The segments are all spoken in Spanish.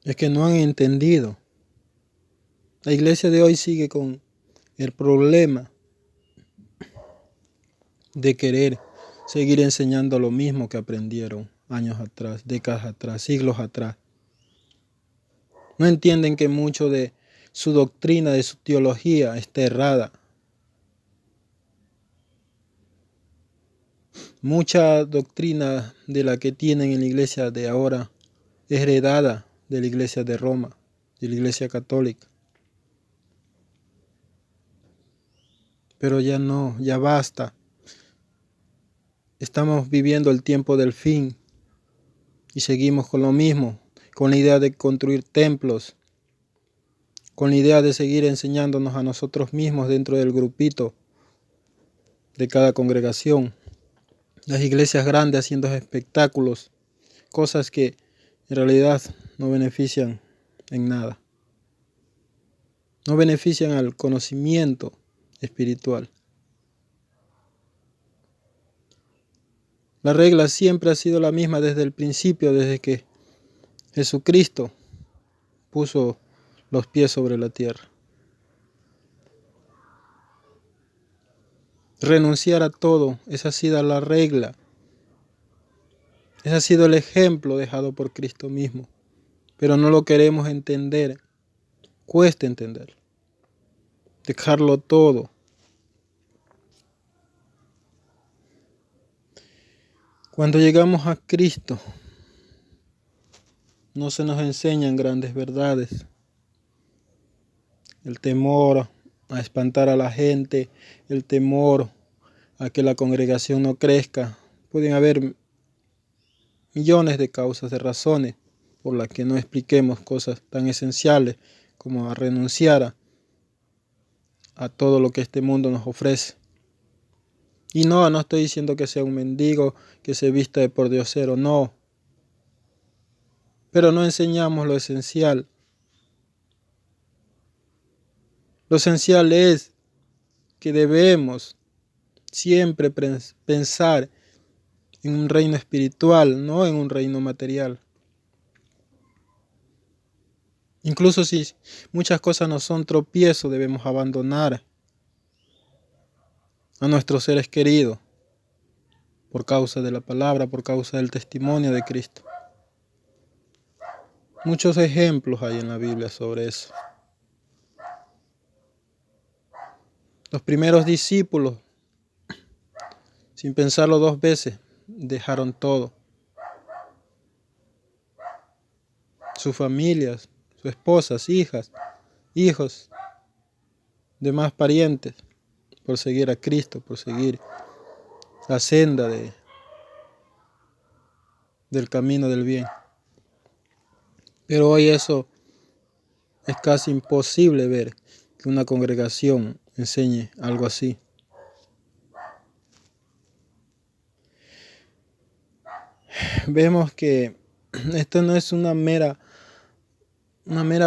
Es que no han entendido. La iglesia de hoy sigue con el problema de querer seguir enseñando lo mismo que aprendieron años atrás, décadas atrás, siglos atrás. No entienden que mucho de su doctrina, de su teología está errada. Mucha doctrina de la que tienen en la iglesia de ahora es heredada de la iglesia de Roma, de la iglesia católica. Pero ya no, ya basta. Estamos viviendo el tiempo del fin y seguimos con lo mismo, con la idea de construir templos, con la idea de seguir enseñándonos a nosotros mismos dentro del grupito de cada congregación. Las iglesias grandes haciendo espectáculos, cosas que en realidad no benefician en nada. No benefician al conocimiento espiritual. La regla siempre ha sido la misma desde el principio, desde que Jesucristo puso los pies sobre la tierra. Renunciar a todo, esa ha sido la regla. Ese ha sido el ejemplo dejado por Cristo mismo. Pero no lo queremos entender. Cuesta entender. Dejarlo todo. Cuando llegamos a Cristo, no se nos enseñan grandes verdades. El temor a espantar a la gente, el temor a que la congregación no crezca. Pueden haber millones de causas, de razones por las que no expliquemos cosas tan esenciales como a renunciar a todo lo que este mundo nos ofrece. Y no estoy diciendo que sea un mendigo, que se vista de pordiosero, no. Pero no enseñamos lo esencial. Lo esencial es que debemos siempre pensar en un reino espiritual, no en un reino material. Incluso si muchas cosas no son tropiezo, debemos abandonar a nuestros seres queridos por causa de la palabra, por causa del testimonio de Cristo. Muchos ejemplos hay en la Biblia sobre eso. Los primeros discípulos, sin pensarlo dos veces, dejaron todo. Sus familias, sus esposas, hijas, hijos, demás parientes, por seguir a Cristo, por seguir la senda del camino del bien. Pero hoy eso es casi imposible ver que una congregación enseñe algo así. Vemos que esto no es una mera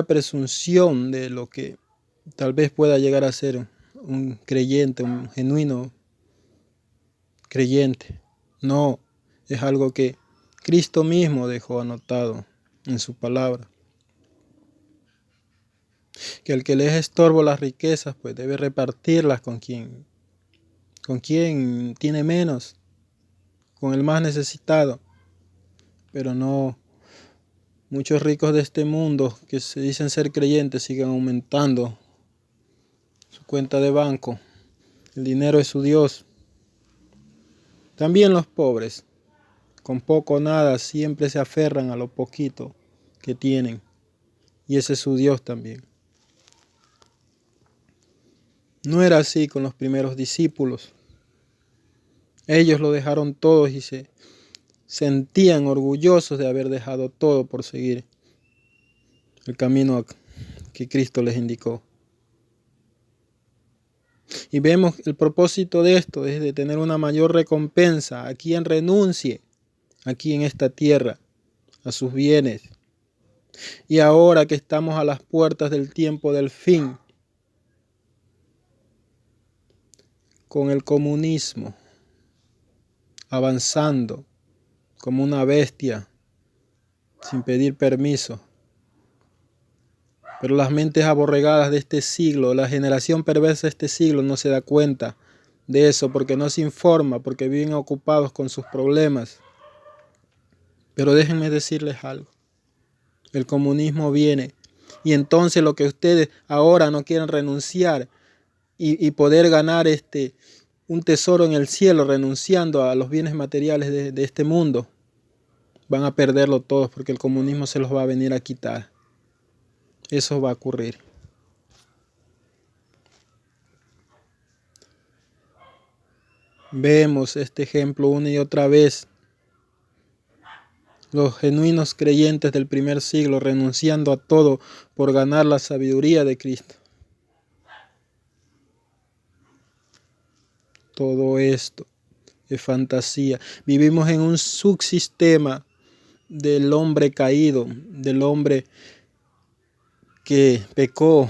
presunción de lo que tal vez pueda llegar a ser un creyente, un genuino creyente. No, es algo que Cristo mismo dejó anotado en su palabra. Que el que le es estorbo las riquezas, pues debe repartirlas con quien tiene menos, con el más necesitado. Pero no, muchos ricos de este mundo que se dicen ser creyentes siguen aumentando su cuenta de banco. El dinero es su Dios. También los pobres, con poco o nada, siempre se aferran a lo poquito que tienen. Y ese es su Dios también. No era así con los primeros discípulos. Ellos lo dejaron todo y se sentían orgullosos de haber dejado todo por seguir el camino que Cristo les indicó. Y vemos el propósito de esto es de tener una mayor recompensa a quien renuncie aquí en esta tierra a sus bienes. Y ahora que estamos a las puertas del tiempo del fin, con el comunismo avanzando como una bestia sin pedir permiso, Pero las mentes aborregadas de este siglo, la generación perversa de este siglo no se da cuenta de eso porque no se informa, porque viven ocupados con sus problemas. Pero déjenme decirles algo. El comunismo viene y entonces lo que ustedes ahora no quieren renunciar y poder ganar un tesoro en el cielo renunciando a los bienes materiales de este mundo, van a perderlo todos porque el comunismo se los va a venir a quitar. Eso va a ocurrir. Vemos este ejemplo una y otra vez. Los genuinos creyentes del primer siglo renunciando a todo por ganar la sabiduría de Cristo. Todo esto es fantasía. Vivimos en un subsistema del hombre caído, del hombre que pecó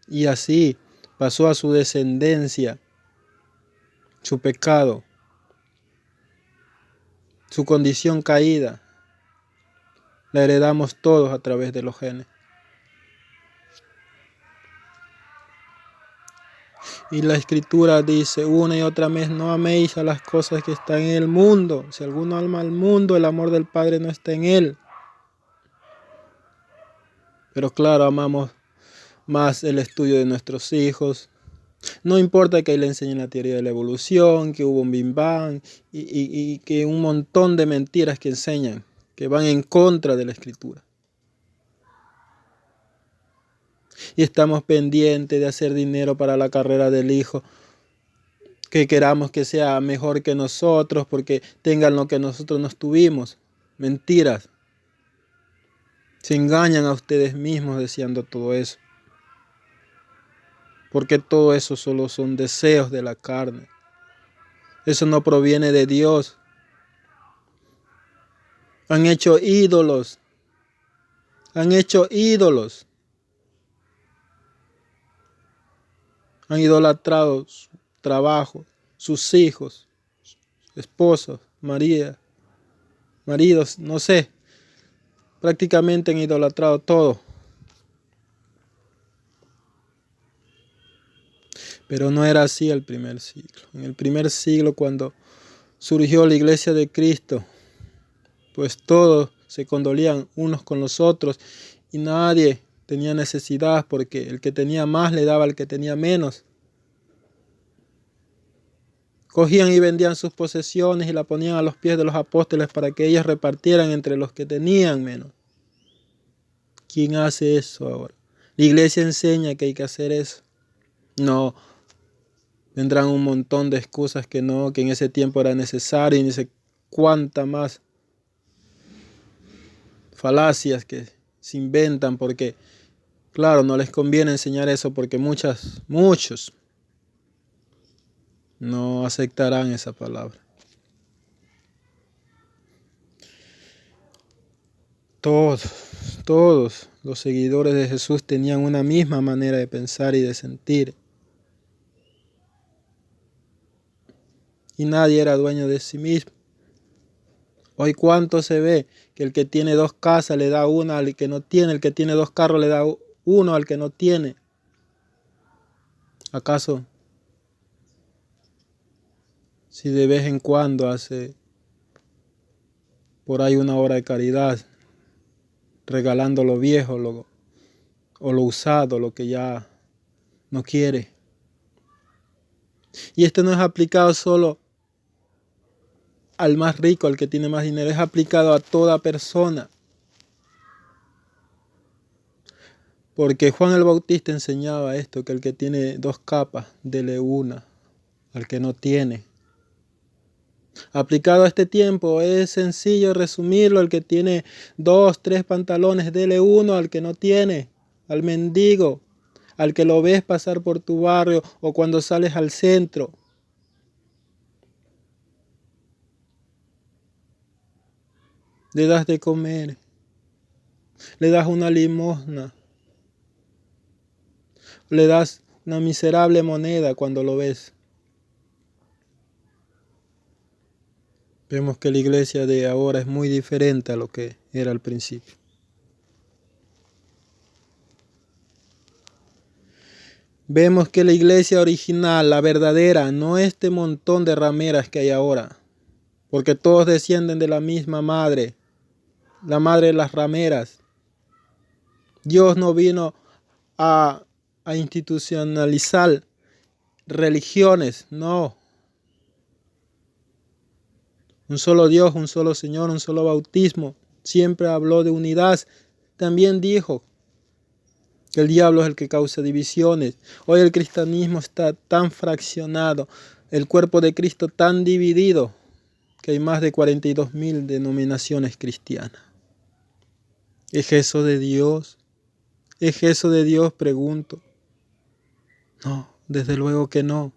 y así pasó a su descendencia su pecado, su condición caída. La heredamos todos a través de los genes. Y la Escritura dice una y otra vez, no améis a las cosas que están en el mundo. Si alguno ama al mundo, el amor del Padre no está en él. Pero claro, amamos más el estudio de nuestros hijos. No importa que le enseñen la teoría de la evolución, que hubo un Big Bang y que un montón de mentiras que enseñan, que van en contra de la Escritura. Y estamos pendientes de hacer dinero para la carrera del hijo, que queramos que sea mejor que nosotros porque tengan lo que nosotros no tuvimos. Mentiras. Se engañan a ustedes mismos deseando todo eso. Porque todo eso solo son deseos de la carne. Eso no proviene de Dios. Han hecho ídolos. Han hecho ídolos. Han idolatrado su trabajo, sus hijos, esposos, maridos, no sé. Prácticamente han idolatrado todo. Pero no era así el primer siglo. En el primer siglo, cuando surgió la iglesia de Cristo, pues todos se condolían unos con los otros y nadie tenía necesidad porque el que tenía más le daba al que tenía menos. Cogían y vendían sus posesiones y la ponían a los pies de los apóstoles para que ellos repartieran entre los que tenían menos. ¿Quién hace eso ahora? La iglesia enseña que hay que hacer eso. No, vendrán un montón de excusas que no, que en ese tiempo era necesario y ni sé cuánta más falacias que se inventan porque, claro, no les conviene enseñar eso porque muchos no aceptarán esa palabra. Todos los seguidores de Jesús tenían una misma manera de pensar y de sentir. Y nadie era dueño de sí mismo. Hoy cuánto se ve que el que tiene 2 casas le da una al que no tiene, el que tiene 2 carros le da uno al que no tiene. ¿Acaso si de vez en cuando hace por ahí una obra de caridad, regalando lo viejo o lo usado, lo que ya no quiere? Y esto no es aplicado solo al más rico, al que tiene más dinero, es aplicado a toda persona. Porque Juan el Bautista enseñaba esto, que el que tiene 2 capas, dele una al que no tiene. Aplicado a este tiempo es sencillo resumirlo: el que tiene 2, 3 pantalones, dele uno al que no tiene, al mendigo, al que lo ves pasar por tu barrio o cuando sales al centro. Le das de comer, le das una limosna, le das una miserable moneda cuando lo ves. Vemos que la iglesia de ahora es muy diferente a lo que era al principio. Vemos que la iglesia original, la verdadera, no este montón de rameras que hay ahora, porque todos descienden de la misma madre, la madre de las rameras. Dios no vino a institucionalizar religiones, no. Un solo Dios, un solo Señor, un solo bautismo. Siempre habló de unidad. También dijo que el diablo es el que causa divisiones. Hoy el cristianismo está tan fraccionado, el cuerpo de Cristo tan dividido, que hay más de 42,000 denominaciones cristianas. ¿Es eso de Dios? ¿Es eso de Dios? Pregunto. No, desde luego que no.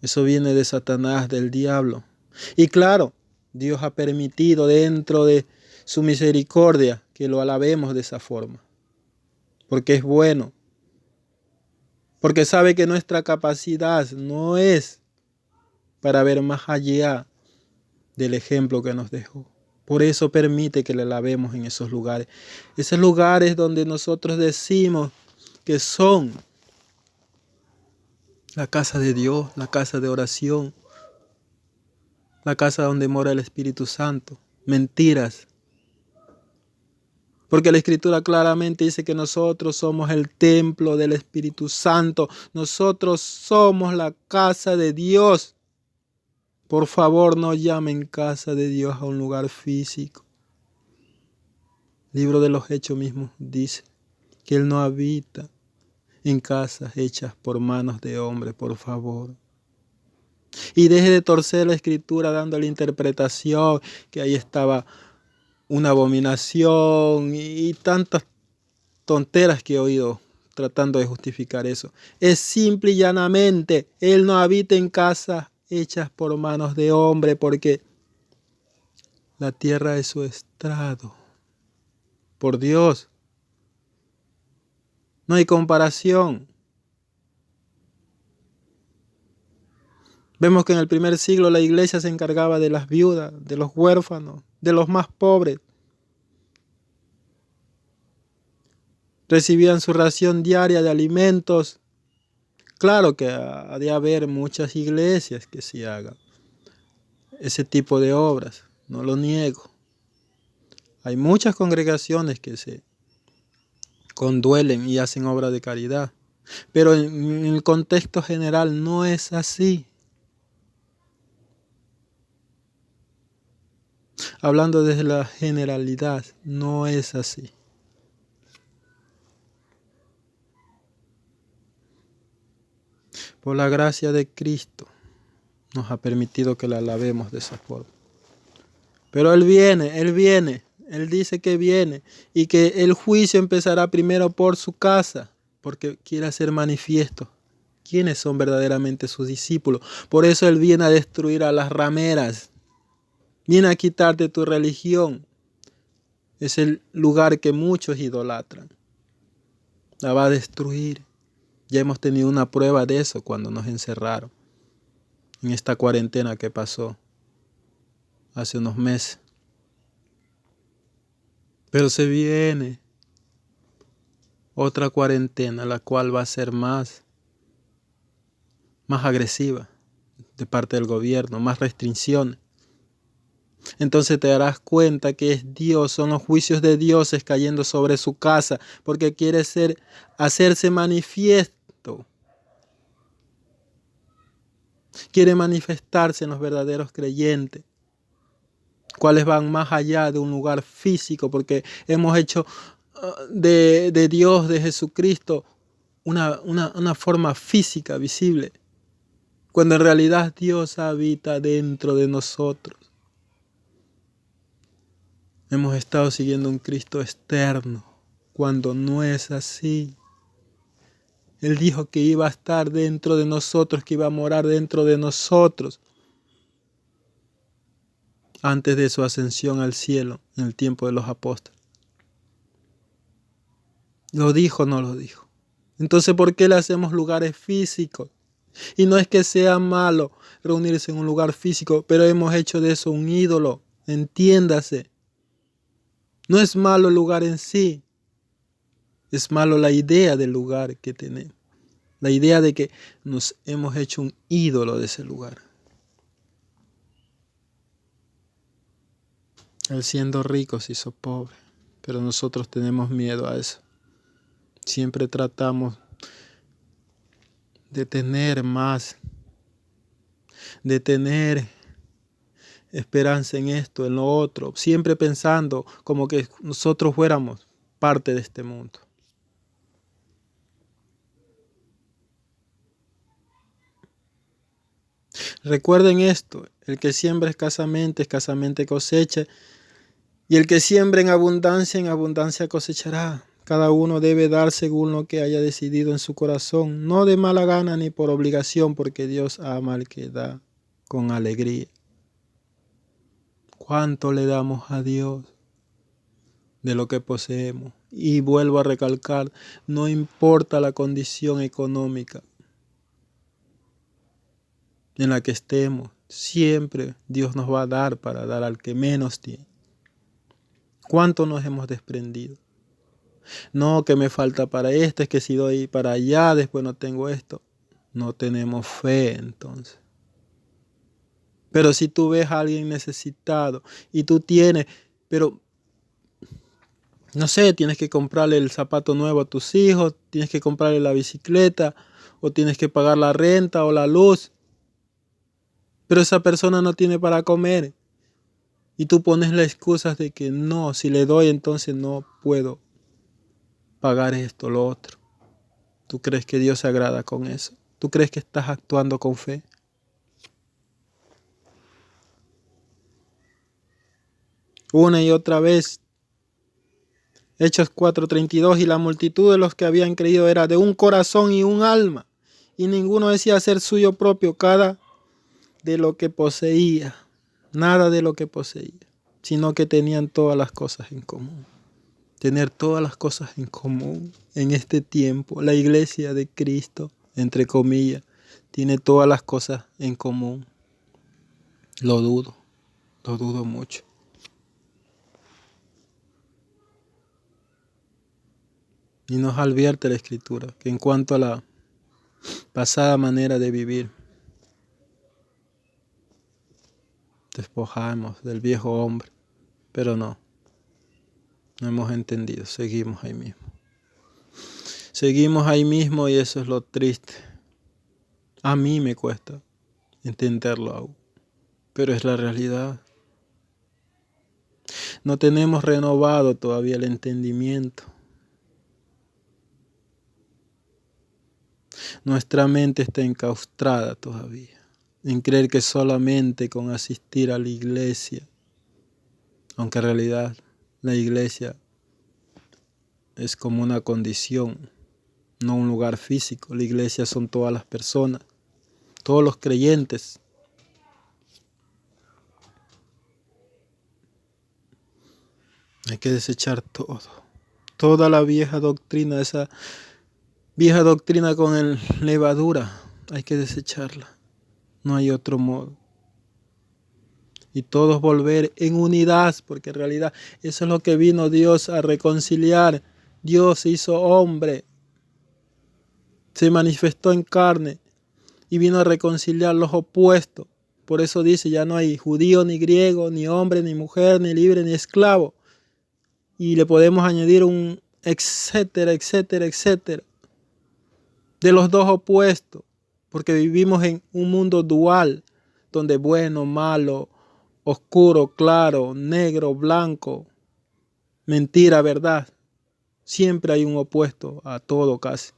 Eso viene de Satanás, del diablo. Y claro, Dios ha permitido dentro de su misericordia que lo alabemos de esa forma. Porque es bueno. Porque sabe que nuestra capacidad no es para ver más allá del ejemplo que nos dejó. Por eso permite que le alabemos en esos lugares. Esos lugares donde nosotros decimos que son la casa de Dios, la casa de oración, la casa donde mora el Espíritu Santo. Mentiras. Porque la Escritura claramente dice que nosotros somos el templo del Espíritu Santo. Nosotros somos la casa de Dios. Por favor, no llamen casa de Dios a un lugar físico. El libro de los Hechos mismo dice que Él no habita en casas hechas por manos de hombres, por favor. Y deje de torcer la Escritura dando la interpretación que ahí estaba una abominación y tantas tonteras que he oído tratando de justificar eso. Es simple y llanamente, Él no habita en casas hechas por manos de hombre, porque la tierra es su estrado. Por Dios, no hay comparación. Vemos que en el primer siglo la iglesia se encargaba de las viudas, de los huérfanos, de los más pobres. Recibían su ración diaria de alimentos. Claro que ha de haber muchas iglesias que sí hagan ese tipo de obras, no lo niego. Hay muchas congregaciones que se conduelen y hacen obra de caridad, pero en el contexto general no es así. Hablando desde la generalidad, no es así. Por la gracia de Cristo nos ha permitido que la alabemos de esa forma. Pero Él viene, Él dice que viene y que el juicio empezará primero por su casa, porque quiere hacer manifiesto quiénes son verdaderamente sus discípulos. Por eso Él viene a destruir a las rameras, viene a quitarte tu religión. Es el lugar que muchos idolatran. La va a destruir. Ya hemos tenido una prueba de eso cuando nos encerraron en esta cuarentena que pasó hace unos meses. Pero se viene otra cuarentena, la cual va a ser más agresiva de parte del gobierno, más restricciones. Entonces te darás cuenta que es Dios, son los juicios de Dios cayendo sobre su casa, porque quiere hacerse manifiesto. Quiere manifestarse en los verdaderos creyentes, cuales van más allá de un lugar físico, porque hemos hecho de Dios, de Jesucristo, una forma física, visible, cuando en realidad Dios habita dentro de nosotros. Hemos estado siguiendo un Cristo externo, cuando no es así. Él dijo que iba a estar dentro de nosotros, que iba a morar dentro de nosotros, antes de su ascensión al cielo, en el tiempo de los apóstoles. ¿Lo dijo o no lo dijo? Entonces, ¿por qué le hacemos lugares físicos? Y no es que sea malo reunirse en un lugar físico, pero hemos hecho de eso un ídolo, entiéndase. No es malo el lugar en sí, Es malo la idea del lugar que tenemos. La idea de que nos hemos hecho un ídolo de ese lugar. Él siendo rico se hizo pobre, pero nosotros tenemos miedo a eso. Siempre tratamos de tener más, de tener esperanza en esto, en lo otro, siempre pensando como que nosotros fuéramos parte de este mundo. Recuerden esto, el que siembra escasamente cosecha, y el que siembra en abundancia cosechará. Cada uno debe dar según lo que haya decidido en su corazón, no de mala gana ni por obligación, porque Dios ama al que da con alegría. ¿Cuánto le damos a Dios de lo que poseemos? Y vuelvo a recalcar, no importa la condición económica en la que estemos, siempre Dios nos va a dar para dar al que menos tiene. ¿Cuánto nos hemos desprendido? No, que me falta para esto, es que si doy para allá, después no tengo esto. No tenemos fe entonces. Pero si tú ves a alguien necesitado y tú tienes, pero no sé, tienes que comprarle el zapato nuevo a tus hijos, tienes que comprarle la bicicleta, o tienes que pagar la renta o la luz, pero esa persona no tiene para comer. Y tú pones las excusas de que no, si le doy entonces no puedo pagar esto, lo otro. ¿Tú crees que Dios se agrada con eso? ¿Tú crees que estás actuando con fe? Una y otra vez. Hechos 4:32, y la multitud de los que habían creído era de un corazón y un alma, y ninguno decía ser suyo propio cada de lo que poseía, nada de lo que poseía, sino que tenían todas las cosas en común. Tener todas las cosas en común en este tiempo. La iglesia de Cristo, entre comillas, tiene todas las cosas en común. Lo dudo mucho. Y nos advierte la Escritura que en cuanto a la pasada manera de vivir, despojamos del viejo hombre, pero no hemos entendido, seguimos ahí mismo. Seguimos ahí mismo y eso es lo triste. A mí me cuesta entenderlo aún, pero es la realidad. No tenemos renovado todavía el entendimiento. Nuestra mente está enclaustrada todavía en creer que solamente con asistir a la iglesia, aunque en realidad la iglesia es como una condición, no un lugar físico. La iglesia son todas las personas, todos los creyentes. Hay que desechar todo, toda la vieja doctrina, esa vieja doctrina con levadura, hay que desecharla. No hay otro modo. Y todos volver en unidad, porque en realidad eso es lo que vino Dios a reconciliar. Dios se hizo hombre, se manifestó en carne y vino a reconciliar los opuestos. Por eso dice, ya no hay judío ni griego, ni hombre ni mujer, ni libre ni esclavo. Y le podemos añadir un etcétera, etcétera, etcétera, de los dos opuestos, porque vivimos en un mundo dual, donde bueno, malo, oscuro, claro, negro, blanco, mentira, verdad. Siempre hay un opuesto a todo casi.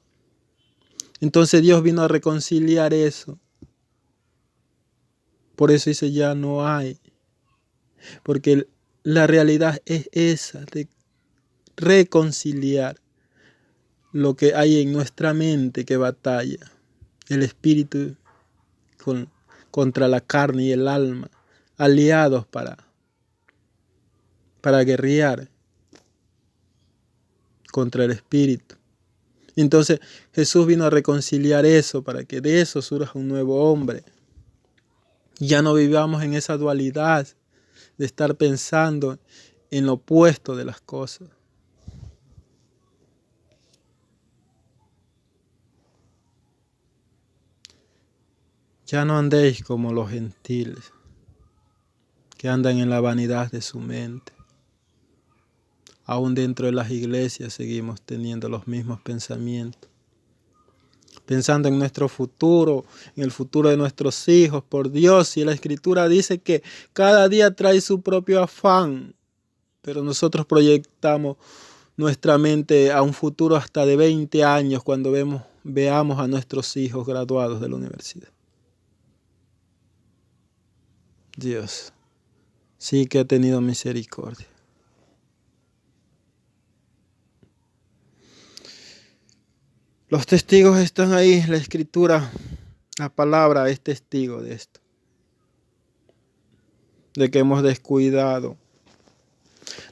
Entonces Dios vino a reconciliar eso. Por eso dice ya no hay. Porque la realidad es esa, de reconciliar lo que hay en nuestra mente que batalla. El espíritu contra la carne y el alma, aliados para guerrear contra el espíritu. Entonces Jesús vino a reconciliar eso para que de eso surja un nuevo hombre. Ya no vivamos en esa dualidad de estar pensando en lo opuesto de las cosas. Ya no andéis como los gentiles, que andan en la vanidad de su mente. Aún dentro de las iglesias seguimos teniendo los mismos pensamientos. Pensando en nuestro futuro, en el futuro de nuestros hijos, por Dios. Y la Escritura dice que cada día trae su propio afán. Pero nosotros proyectamos nuestra mente a un futuro hasta de 20 años cuando veamos a nuestros hijos graduados de la universidad. Dios sí que ha tenido misericordia. Los testigos están ahí, la Escritura, la palabra es testigo de esto. De que hemos descuidado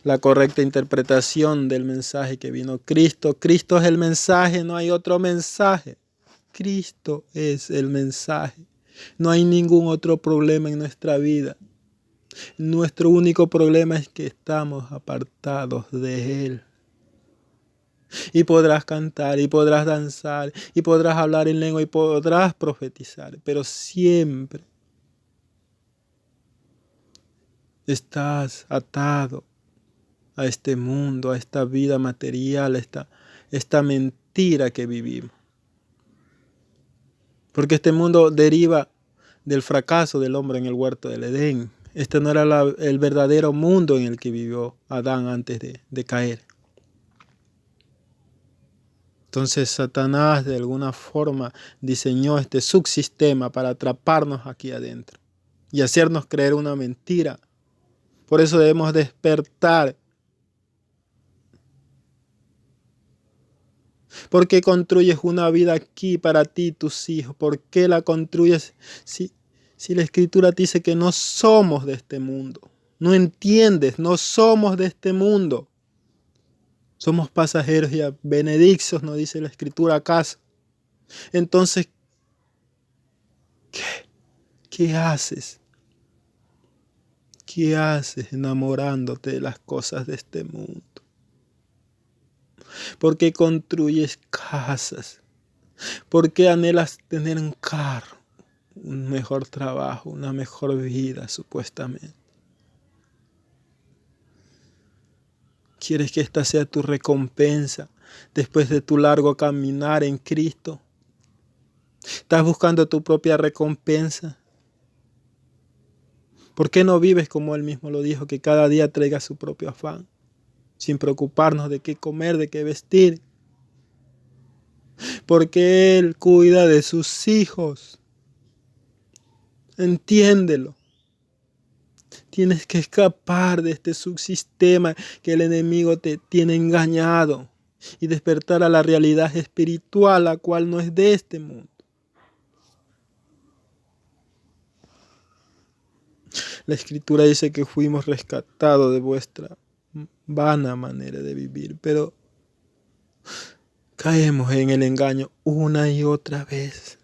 la correcta interpretación del mensaje que vino Cristo. Cristo es el mensaje, no hay otro mensaje. Cristo es el mensaje. No hay ningún otro problema en nuestra vida. Nuestro único problema es que estamos apartados de Él. Y podrás cantar, y podrás danzar, y podrás hablar en lengua, y podrás profetizar, pero siempre estás atado a este mundo, a esta vida material, a esta mentira que vivimos. Porque este mundo deriva del fracaso del hombre en el huerto del Edén. Este no era el verdadero mundo en el que vivió Adán antes de caer. Entonces Satanás de alguna forma diseñó este subsistema para atraparnos aquí adentro y hacernos creer una mentira. Por eso debemos despertar. ¿Por qué construyes una vida aquí para ti y tus hijos? ¿Por qué la construyes si la Escritura te dice que no somos de este mundo? No entiendes, no somos de este mundo. Somos pasajeros y benedictos, nos dice la Escritura acaso. Entonces, ¿qué haces? ¿Qué haces enamorándote de las cosas de este mundo? ¿Por qué construyes casas? ¿Por qué anhelas tener un carro, un mejor trabajo, una mejor vida supuestamente? ¿Quieres que esta sea tu recompensa después de tu largo caminar en Cristo? ¿Estás buscando tu propia recompensa? ¿Por qué no vives como Él mismo lo dijo, que cada día traiga su propio afán, sin preocuparnos de qué comer, de qué vestir? Porque Él cuida de sus hijos. Entiéndelo. Tienes que escapar de este subsistema que el enemigo te tiene engañado y despertar a la realidad espiritual, la cual no es de este mundo. La Escritura dice que fuimos rescatados de vuestra vana manera de vivir, pero caemos en el engaño una y otra vez.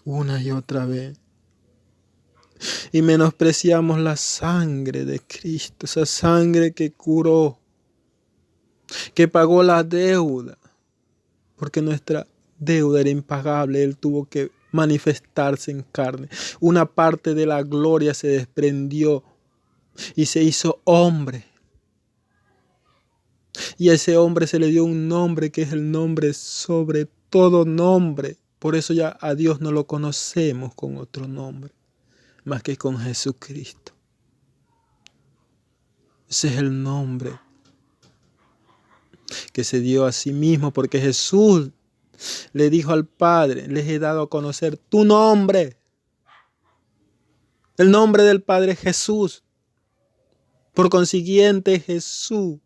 Una y otra vez. Y menospreciamos la sangre de Cristo, esa sangre que curó, que pagó la deuda, porque nuestra deuda era impagable. Él tuvo que manifestarse en carne. Una parte de la gloria se desprendió y se hizo hombre. Y a ese hombre se le dio un nombre que es el nombre sobre todo nombre. Por eso ya a Dios no lo conocemos con otro nombre, más que con Jesucristo. Ese es el nombre que se dio a sí mismo, porque Jesús le dijo al Padre: les he dado a conocer tu nombre. El nombre del Padre es Jesús. Por consiguiente, Jesús,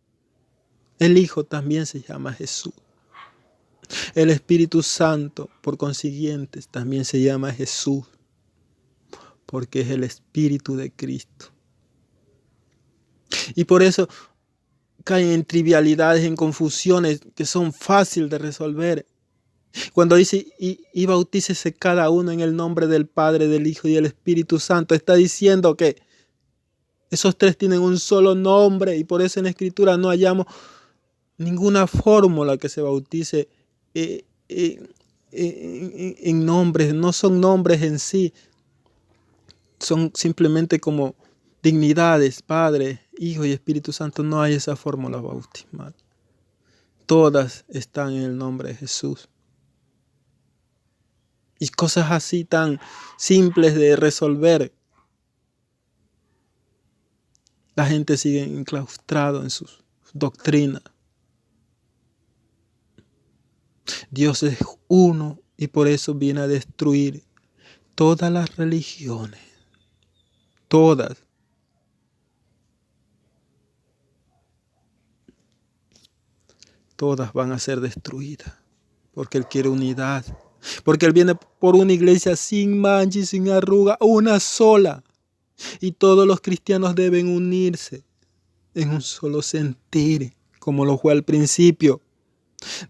el Hijo, también se llama Jesús. El Espíritu Santo, por consiguiente, también se llama Jesús, porque es el Espíritu de Cristo. Y por eso caen en trivialidades, en confusiones que son fáciles de resolver. Cuando dice y bautícese cada uno en el nombre del Padre, del Hijo y del Espíritu Santo, está diciendo que esos tres tienen un solo nombre, y por eso en la Escritura no hallamos ninguna fórmula que se bautice en nombres, no son nombres en sí, son simplemente como dignidades, Padre, Hijo y Espíritu Santo. No hay esa fórmula bautismal. Todas están en el nombre de Jesús. Y cosas así tan simples de resolver, la gente sigue enclaustrado en sus doctrinas. Dios es uno y por eso viene a destruir todas las religiones. Todas. Todas van a ser destruidas. Porque Él quiere unidad. Porque Él viene por una iglesia sin mancha y sin arruga, una sola. Y todos los cristianos deben unirse en un solo sentir, como lo fue al principio.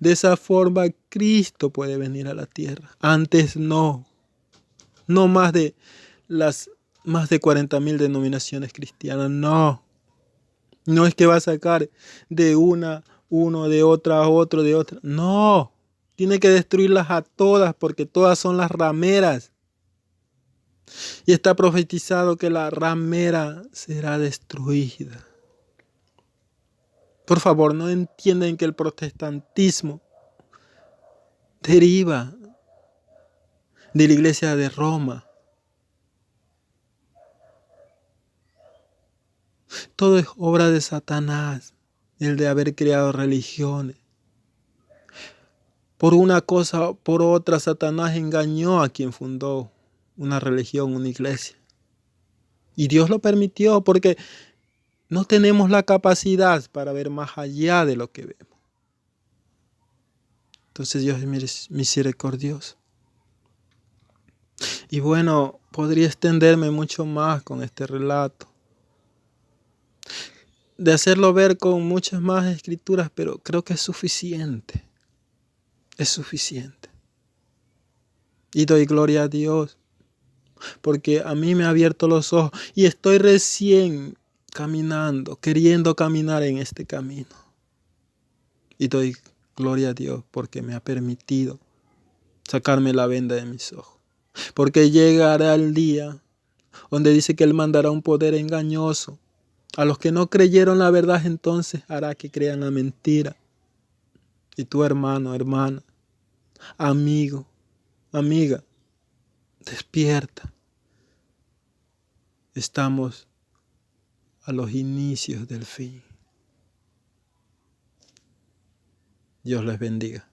De esa forma Cristo puede venir a la tierra. Antes no. No más de 40,000 denominaciones cristianas. No. No es que va a sacar de uno, de otra, otro, de otra. No. Tiene que destruirlas a todas porque todas son las rameras. Y está profetizado que la ramera será destruida. Por favor, no entienden que el protestantismo deriva de la iglesia de Roma. Todo es obra de Satanás, el de haber creado religiones. Por una cosa o por otra, Satanás engañó a quien fundó una religión, una iglesia. Y Dios lo permitió porque no tenemos la capacidad para ver más allá de lo que vemos. Entonces Dios es misericordioso. Y bueno, podría extenderme mucho más con este relato. De hacerlo ver con muchas más escrituras, pero creo que es suficiente. Es suficiente. Y doy gloria a Dios, porque a mí me ha abierto los ojos y estoy recién caminando, queriendo caminar en este camino. Y doy gloria a Dios porque me ha permitido sacarme la venda de mis ojos. Porque llegará el día donde dice que Él mandará un poder engañoso. A los que no creyeron la verdad, entonces hará que crean la mentira. Y tu hermano, hermana, amigo, amiga, despierta. Estamos a los inicios del fin. Dios les bendiga.